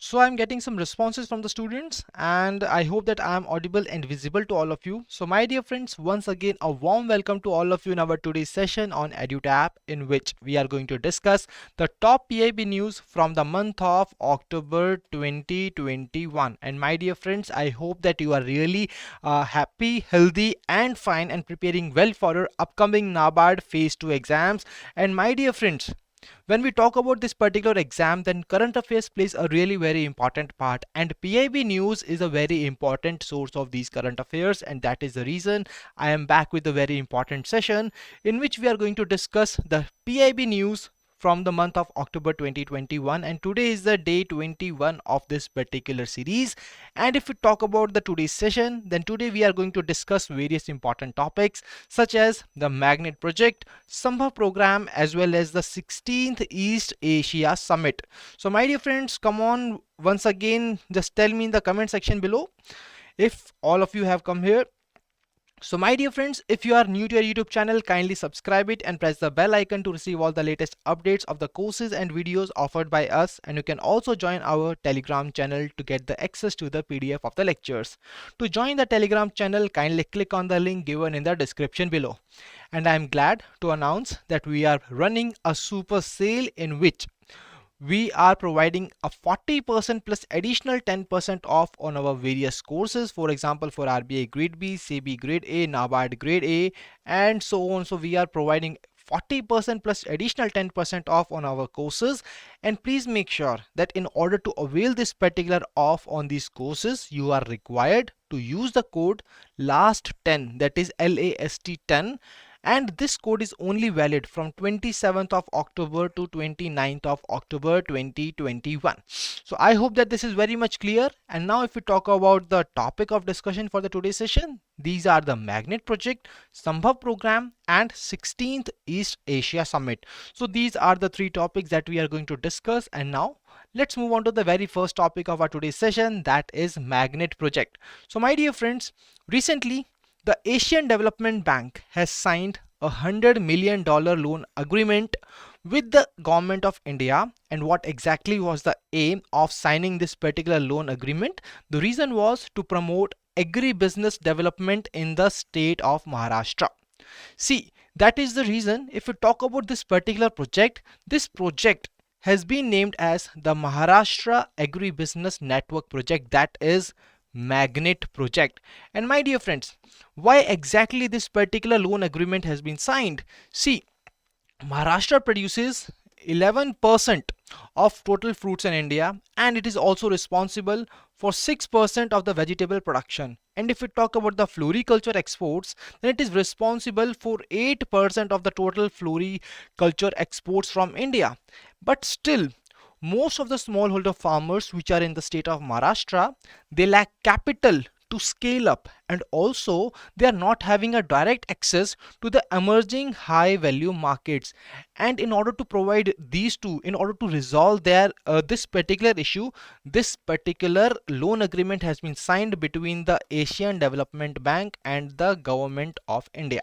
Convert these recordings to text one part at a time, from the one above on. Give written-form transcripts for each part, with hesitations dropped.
So I'm getting some responses from the students, and I hope that I am audible and visible to all of you. So my dear friends, once again a warm welcome to all of you in our today's session on EduTap, in which we are going to discuss the top PIB news from the month of October 2021. And my dear friends, I hope that you are really happy, healthy and fine and preparing well for your upcoming NABARD Phase 2 exams. And my dear friends, when we talk about this particular exam, then current affairs plays a really very important part, and PIB news is a very important source of these current affairs, and that is the reason I am back with a very important session in which we are going to discuss the PIB news from the month of October 2021, and today is the day 21 of this particular series. And if we talk about the today's session, then today we are going to discuss various important topics such as the magnet project, Sambhav program, as well as the 16th East Asia Summit. So my dear friends, come on, once again just tell me in the comment section below if all of you have come here. So my dear friends, if you are new to our YouTube channel, kindly subscribe it and press the bell icon to receive all the latest updates of the courses and videos offered by us. And you can also join our Telegram channel to get the access to the PDF of the lectures. To join the Telegram channel, kindly click on the link given in the description below. And I am glad to announce that we are running a super sale in which we are providing a 40% plus additional 10% off on our various courses. For example, for RBI Grade B, SEBI Grade A, NABARD Grade A, and so on. So we are providing 40% plus additional 10% off on our courses. And please make sure that in order to avail this particular off on these courses, you are required to use the code LAST10, that is LAST10. And this code is only valid from 27th of October to 29th of October 2021. So I hope that this is very much clear. And now if we talk about the topic of discussion for the today's session, these are the magnet project, Sambhav program and 16th East Asia Summit. So these are the three topics that we are going to discuss. And now let's move on to the very first topic of our today's session, that is magnet project. So my dear friends, recently the Asian Development Bank has signed a $100 million loan agreement with the government of India. And what exactly was the aim of signing this particular loan agreement? The reason was to promote agri-business development in the state of Maharashtra. See, that is the reason if we talk about this particular project, this project has been named as the Maharashtra Agri-Business Network Project, that is magnet project. And my dear friends, why exactly this particular loan agreement has been signed? See, Maharashtra produces 11% of total fruits in India, and it is also responsible for 6% of the vegetable production. And if we talk about the floriculture exports, then it is responsible for 8% of the total floriculture exports from India. But still, most of the smallholder farmers which are in the state of Maharashtra, they lack capital to scale up, and also they are not having a direct access to the emerging high value markets. And in order to provide these two, in order to resolve their this particular issue, this particular loan agreement has been signed between the Asian Development Bank and the government of India.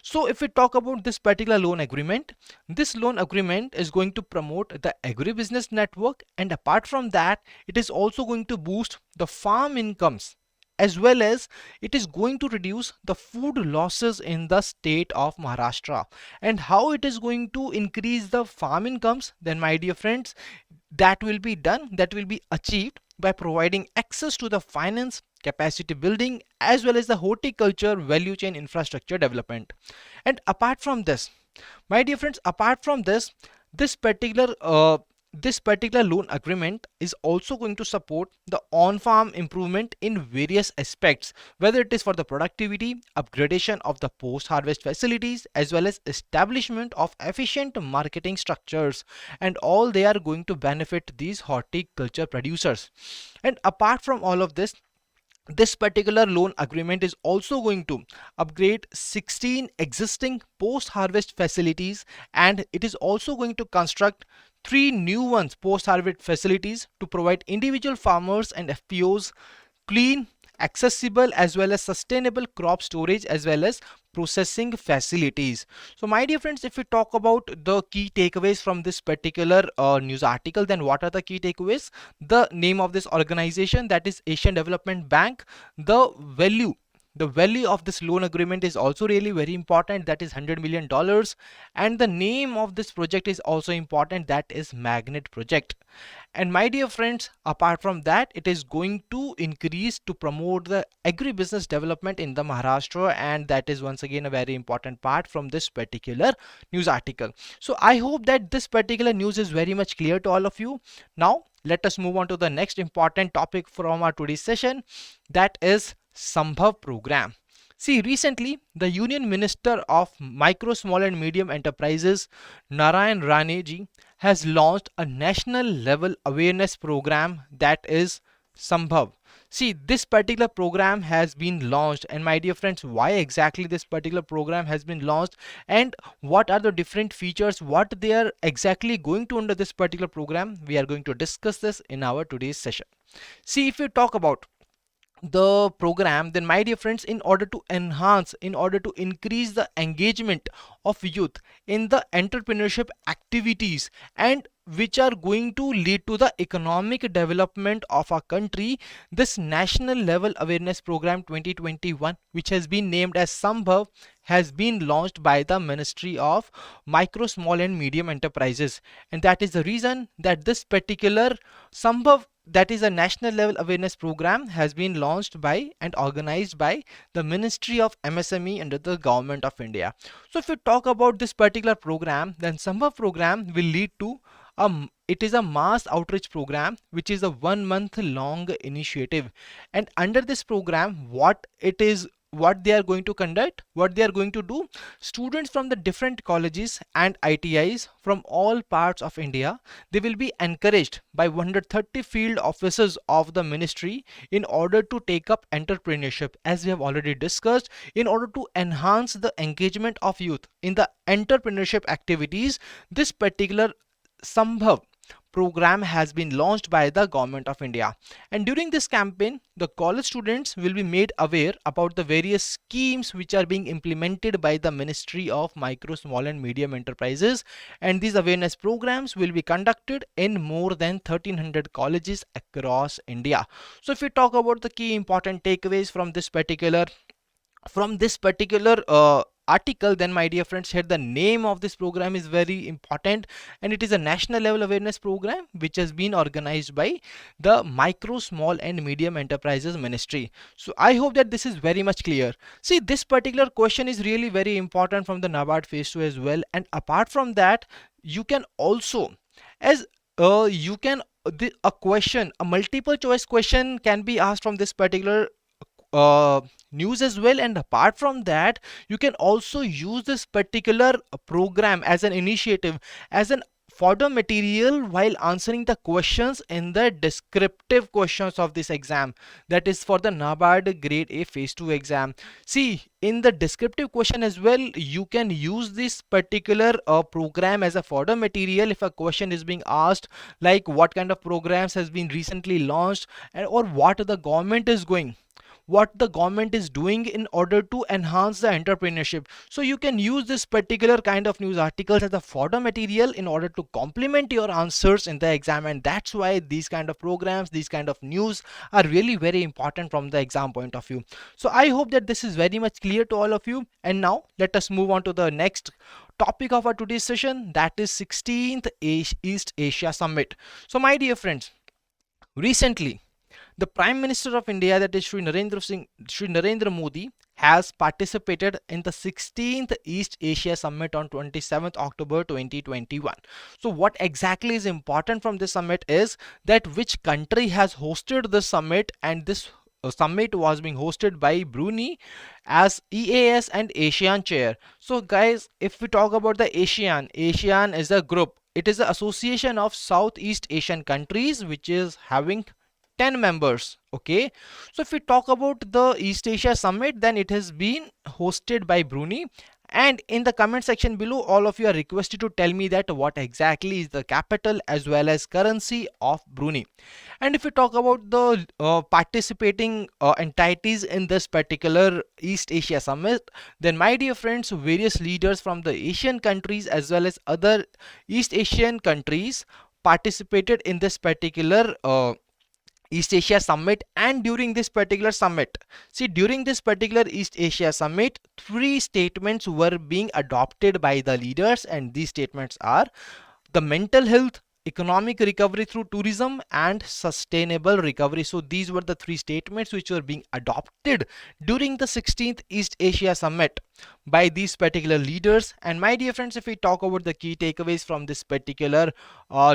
So if we talk about this particular loan agreement, this loan agreement is going to promote the agribusiness network, and apart from that, it is also going to boost the farm incomes, as well as it is going to reduce the food losses in the state of Maharashtra. And how it is going to increase the farm incomes? Then my dear friends, that will be done, that will be achieved by providing access to the finance, capacity building, as well as the horticulture value chain infrastructure development. And apart from this, my dear friends, apart from this, this particular loan agreement is also going to support the on-farm improvement in various aspects, whether it is for the productivity, upgradation of the post-harvest facilities, as well as establishment of efficient marketing structures, and all they are going to benefit these horticulture producers. And apart from all of this, this particular loan agreement is also going to upgrade 16 existing post-harvest facilities, and it is also going to construct 3 new ones post-harvest facilities to provide individual farmers and FPOs clean, accessible, as well as sustainable crop storage, as well as processing facilities. So my dear friends, if we talk about the key takeaways from this particular news article, then what are the key takeaways? The name of this organization, that is Asian Development Bank. The value of this loan agreement is also really very important, that is $100 million. And the name of this project is also important, that is Magnet Project. And my dear friends, apart from that, it is going to increase to promote the agribusiness development in the Maharashtra, and that is once again a very important part from this particular news article. So I hope that this particular news is very much clear to all of you. Now let us move on to the next important topic from our today's session, that is Sambhav Program. See, recently the Union Minister of Micro, Small and Medium Enterprises, Narayan Rane ji, has launched a national level awareness program, that is Sambhav. See, this particular program has been launched, and my dear friends, why exactly this particular program has been launched and what are the different features, what they are exactly going to under this particular program, we are going to discuss this in our today's session. See, if you talk about the program, then my dear friends, in order to increase the engagement of youth in the entrepreneurship activities and which are going to lead to the economic development of our country, this national level awareness program 2021, which has been named as Sambhav, has been launched by the Ministry of Micro, Small and Medium Enterprises. And that is the reason that this particular Sambhav, that is a national level awareness program, has been launched by and organized by the Ministry of MSME under the Government of India. So if you talk about this particular program, then Sambhav program will lead to it is a mass outreach program, which is a 1 month long initiative. And under this program, what they are going to conduct, what they are going to do, students from the different colleges and ITIs from all parts of India, they will be encouraged by 130 field officers of the ministry in order to take up entrepreneurship, as we have already discussed, in order to enhance the engagement of youth in the entrepreneurship activities. This particular Sambhav program has been launched by the Government of India, and during this campaign the college students will be made aware about the various schemes which are being implemented by the Ministry of Micro, Small and Medium Enterprises, and these awareness programs will be conducted in more than 1300 colleges across India. So if we talk about the key important takeaways from this particular article, then my dear friends, here the name of this program is very important, and it is a national level awareness program which has been organized by the Micro, Small and Medium Enterprises Ministry. So I hope that this is very much clear. See, this particular question is really very important from the NABARD phase 2 as well, and apart from that, you can also a multiple choice question can be asked from this particular news as well. And apart from that, you can also use this particular program as an initiative, as an fodder material while answering the questions in the descriptive questions of this exam, that is for the NABARD Grade A Phase 2 exam. See, in the descriptive question as well, you can use this particular program as a fodder material if a question is being asked, like what kind of programs has been recently launched, and or what the government is doing in order to enhance the entrepreneurship. So you can use this particular kind of news articles as a fodder material in order to complement your answers in the exam, and that's why these kind of programs, these kind of news are really very important from the exam point of view. So I hope that this is very much clear to all of you. And now let us move on to the next topic of our today's session, that is 16th East Asia Summit. So my dear friends, recently the Prime Minister of India, that is Shri Narendra Modi, has participated in the 16th East Asia Summit on 27th October 2021. So what exactly is important from this summit is that which country has hosted the summit, and this summit was being hosted by Brunei as EAS and ASEAN chair. So guys, if we talk about the ASEAN is a group. It is the association of Southeast Asian countries which is having 10 members. Okay, so if we talk about the East Asia Summit, then it has been hosted by Brunei, And in the comment section below, all of you are requested to tell me that what exactly is the capital as well as currency of Brunei. And if we talk about the participating entities in this particular East Asia Summit, then my dear friends, various leaders from the Asian countries as well as other East Asian countries participated in this particular East Asia Summit. And during this particular summit, see, during this particular East Asia Summit, three statements were being adopted by the leaders, and these statements are the mental health, economic recovery through tourism, and sustainable recovery. So these were the three statements which were being adopted during the 16th East Asia Summit by these particular leaders. And my dear friends, if we talk about the key takeaways from this particular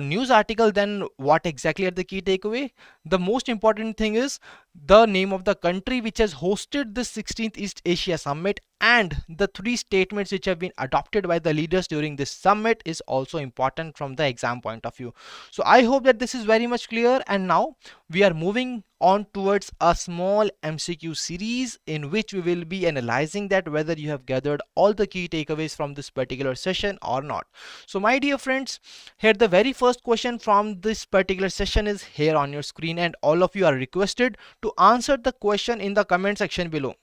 news article, then what exactly are the key takeaway? The most important thing is the name of the country which has hosted the 16th East Asia Summit, and the three statements which have been adopted by the leaders during this summit is also important from the exam point of view. So I hope that this is very much clear, and now we are moving on towards a small MCQ series in which we will be analyzing that whether you have gathered all the key takeaways from this particular session or not. So my dear friends, here the very first question from this particular session is here on your screen, and all of you are requested to answer the question in the comment section below.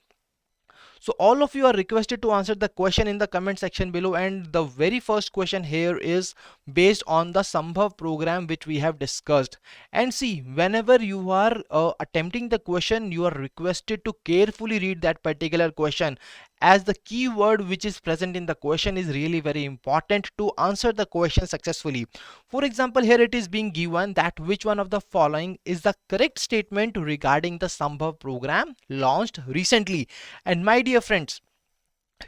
So all of you are requested to answer the question in the comment section below, and the very first question here is based on the Sambhav program which we have discussed. And see, whenever you are attempting the question, you are requested to carefully read that particular question, as the keyword which is present in the question is really very important to answer the question successfully. For example, here it is being given that which one of the following is the correct statement regarding the Sambhav program launched recently. And my dear friends,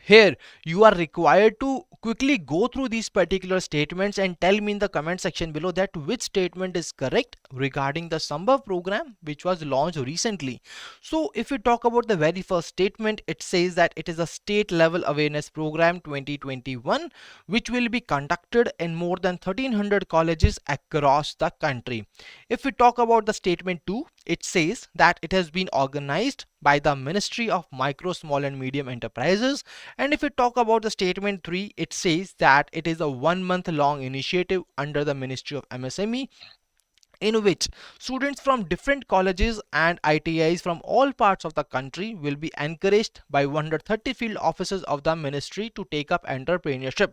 here you are required to quickly go through these particular statements and tell me in the comment section below that which statement is correct regarding the Sambhav program which was launched recently. So if we talk about the very first statement, it says that it is a state level awareness program 2021 which will be conducted in more than 1300 colleges across the country. If we talk about the statement 2, it says that it has been organized by the Ministry of Micro, Small and Medium Enterprises. And if we talk about the statement 3, it says that it is a 1 month long initiative under the Ministry of MSME, in which students from different colleges and ITIs from all parts of the country will be encouraged by 130 field offices of the ministry to take up entrepreneurship.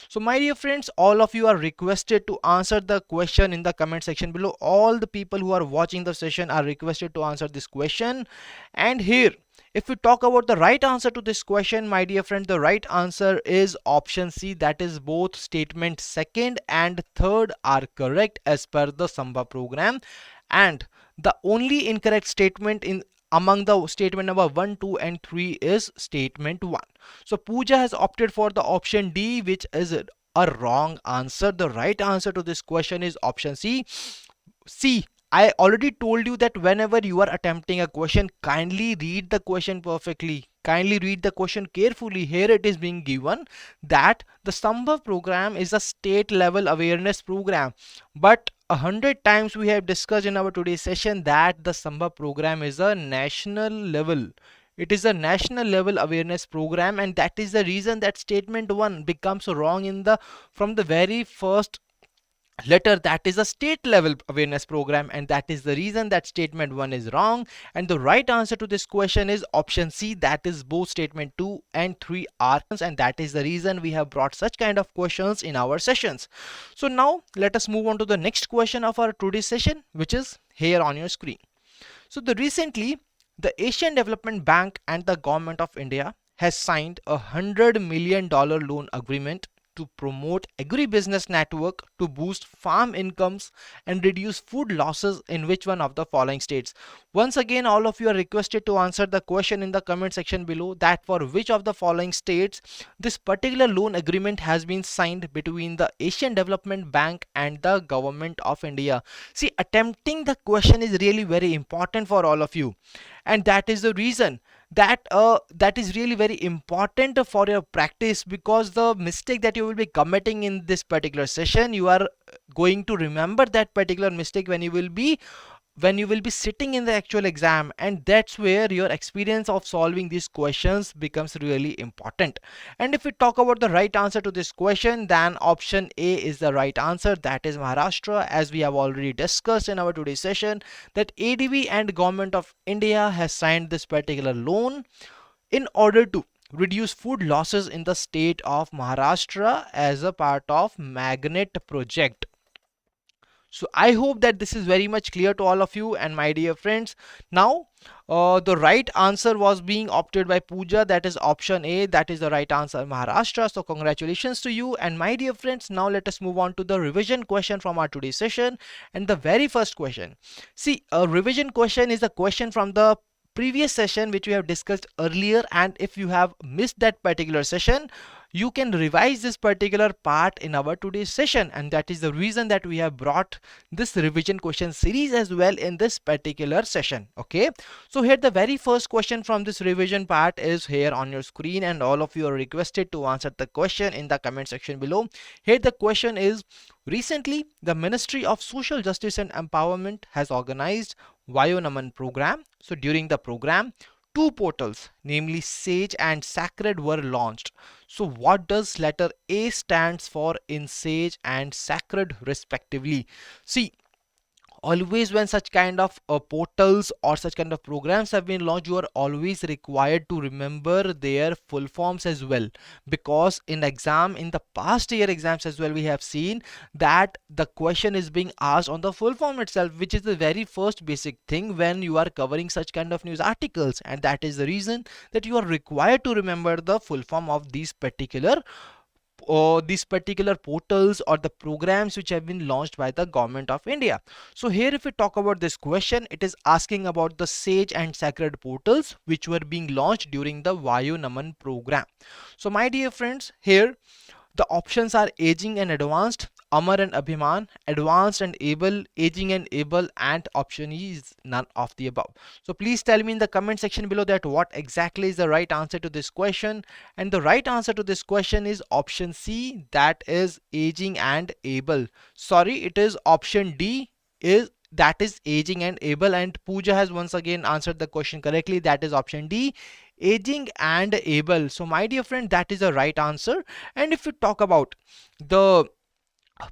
So my dear friends, all of you are requested to answer the question in the comment section below. All the people who are watching the session are requested to answer this question. And here, if we talk about the right answer to this question, my dear friend, the right answer is option C, that is both statement second and third are correct as per the Sambhav program. And the only incorrect statement in among the statement number 1, 2 and 3 is statement 1. So Pooja has opted for the option D, which is a wrong answer. The right answer to this question is option C. See, I already told you that whenever you are attempting a question, kindly read the question perfectly. Kindly read the question carefully. Here it is being given that the Sambhav program is a state level awareness program. But 100 times we have discussed in our today's session that the Sambhav program is a national level. It is a national level awareness program, and that is the reason that statement 1 becomes wrong in the from the very first letter. That is a state level awareness program, and that is the reason that statement 1 is wrong. And the right answer to this question is option C, that is both statement 2 and 3 are, and that is the reason we have brought such kind of questions in our sessions. So now let us move on to the next question of our today's session, which is here on your screen. So recently the Asian Development Bank and the Government of India has signed a $100 million loan agreement to promote agribusiness network to boost farm incomes and reduce food losses in which one of the following states? Once again, all of you are requested to answer the question in the comment section below that for which of the following states this particular loan agreement has been signed between the Asian Development Bank and the Government of India. See, attempting the question is really very important for all of you, and that is the reason that that is really very important for your practice, because the mistake that you will be committing in this particular session, you are going to remember that particular mistake when you will be when you will be sitting in the actual exam, and that's where your experience of solving these questions becomes really important. And if we talk about the right answer to this question, then option A is the right answer, that is Maharashtra. As we have already discussed in our today's session, that ADB and Government of India has signed this particular loan in order to reduce food losses in the state of Maharashtra as a part of magnet project. So I hope that this is very much clear to all of you and my dear friends. Now, the right answer was being opted by Pooja, that is option A, that is the right answer, Maharashtra. So congratulations to you and my dear friends. Now let us move on to the revision question from our today's session. And the very first question, see, a revision question is a question from the previous session which we have discussed earlier, and if you have missed that particular session, you can revise this particular part in our today's session, and that is the reason that we have brought this revision question series as well in this particular session. Okay, so here the very first question from this revision part is here on your screen, and all of you are requested to answer the question in the comment section below. Here the question is, recently the Ministry of Social Justice and Empowerment has organized Vayo Naman program. So during the program, two portals, namely Sage and Sacred, were launched. So what does letter A stands for in Sage and Sacred respectively? See, always when such kind of portals or such kind of programs have been launched, you are always required to remember their full forms as well, because in the past year exams as well, we have seen that the question is being asked on the full form itself, which is the very first basic thing when you are covering such kind of news articles, and that is the reason that you are required to remember the full form of these particular portals or the programs which have been launched by the Government of India. So here if we talk about this question, it is asking about the Sage and Sacred portals which were being launched during the Vayu Naman program. So my dear friends, here the options are aging and advanced, Amar and Abhiman, advanced and able, aging and able, and option E is none of the above. So please tell me in the comment section below that what exactly is the right answer to this question. And the right answer to this question is option C, that is aging and able. Sorry, it is option D, is that is aging and able, and Pooja has once again answered the question correctly, that is option D, aging and able. So my dear friend, that is the right answer. And if we talk about the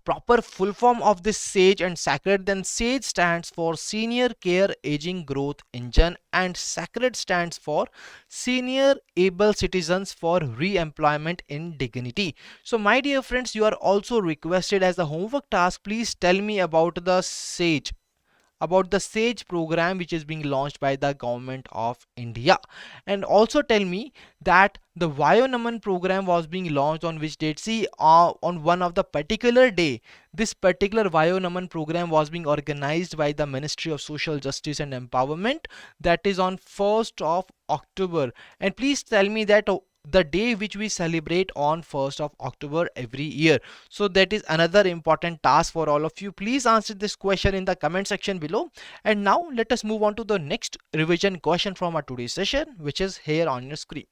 proper full form of this Sage and Sacred, then Sage stands for Senior Care Aging Growth Engine, and Sacred stands for Senior Able Citizens for Re-employment in Dignity. So my dear friends, you are also requested as a homework task, please tell me about the Sage program which is being launched by the Government of India, and also tell me that the Vayo Naman program was being launched on which date. See, on one of the particular day, this particular Vayo Naman program was being organized by the Ministry of Social Justice and Empowerment, that is on 1st of October. And please tell me that the day which we celebrate on 1st of October every year. So that is another important task for all of you. Please answer this question in the comment section below. And now let us move on to the next revision question from our today's session, which is here on your screen.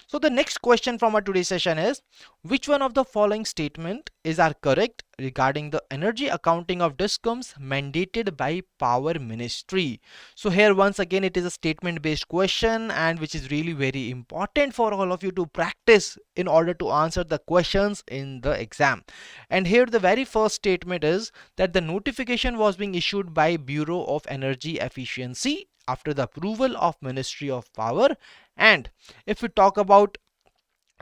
So the next question from our today's session is, which one of the following statement is are correct regarding the energy accounting of DISCOMs mandated by Power Ministry? So here once again it is a statement based question, and which is really very important for all of you to practice in order to answer the questions in the exam. And here the very first statement is that the notification was being issued by Bureau of Energy Efficiency after the approval of Ministry of Power. And if we talk about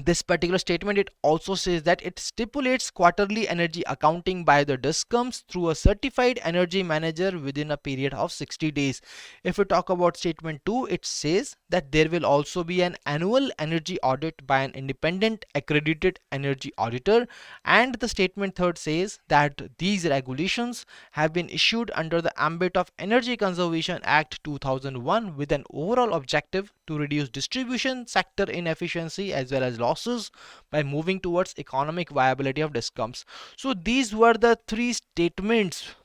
this particular statement, it also says that it stipulates quarterly energy accounting by the DISCOMs through a certified energy manager within a period of 60 days. If we talk about statement 2, it says that there will also be an annual energy audit by an independent accredited energy auditor. And the statement 3 says that these regulations have been issued under the ambit of Energy Conservation Act 2001 with an overall objective to reduce distribution sector inefficiency as well as losses by moving towards economic viability of DISCOMs. So these were the three statements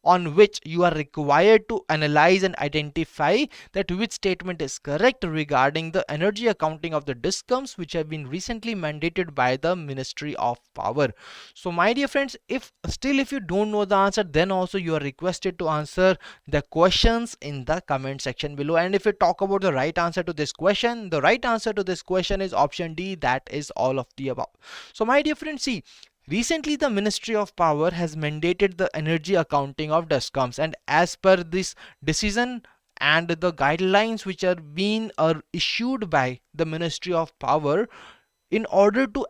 on which you are required to analyze and identify that which statement is correct regarding the energy accounting of the discoms which have been recently mandated by the Ministry of Power. So my dear friends, if you don't know the answer, then also you are requested to answer the questions in the comment section below. And if you talk about the right answer to this question, the right answer to this question is option D, that is all of the above. So my dear friends, see, recently, the Ministry of Power has mandated the energy accounting of DESCOMs, and as per this decision and the guidelines which are being issued by the Ministry of Power, in order to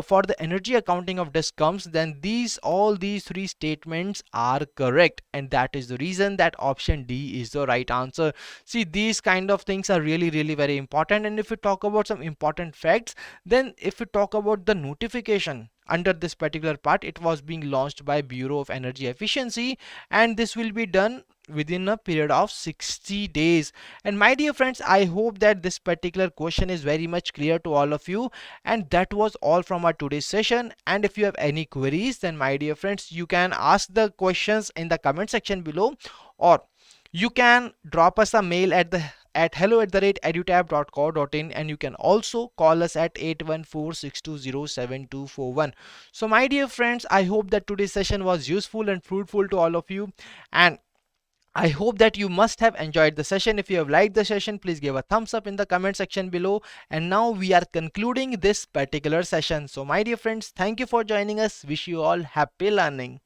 for the energy accounting of discoms, then all these three statements are correct, and that is the reason that option D is the right answer. See, these kind of things are really very important. And if we talk about some important facts, then if we talk about the notification under this particular part, it was being launched by Bureau of Energy Efficiency, and this will be done within a period of 60 days. And my dear friends, I hope that this particular question is very much clear to all of you. And that was all from our today's session. And if you have any queries, then my dear friends, you can ask the questions in the comment section below, or you can drop us a mail at hello@edutap.co.in, and you can also call us at 8146207241. So my dear friends, I hope that today's session was useful and fruitful to all of you, and I hope that you must have enjoyed the session. If you have liked the session, please give a thumbs up in the comment section below. And now we are concluding this particular session. So my dear friends, thank you for joining us. Wish you all happy learning.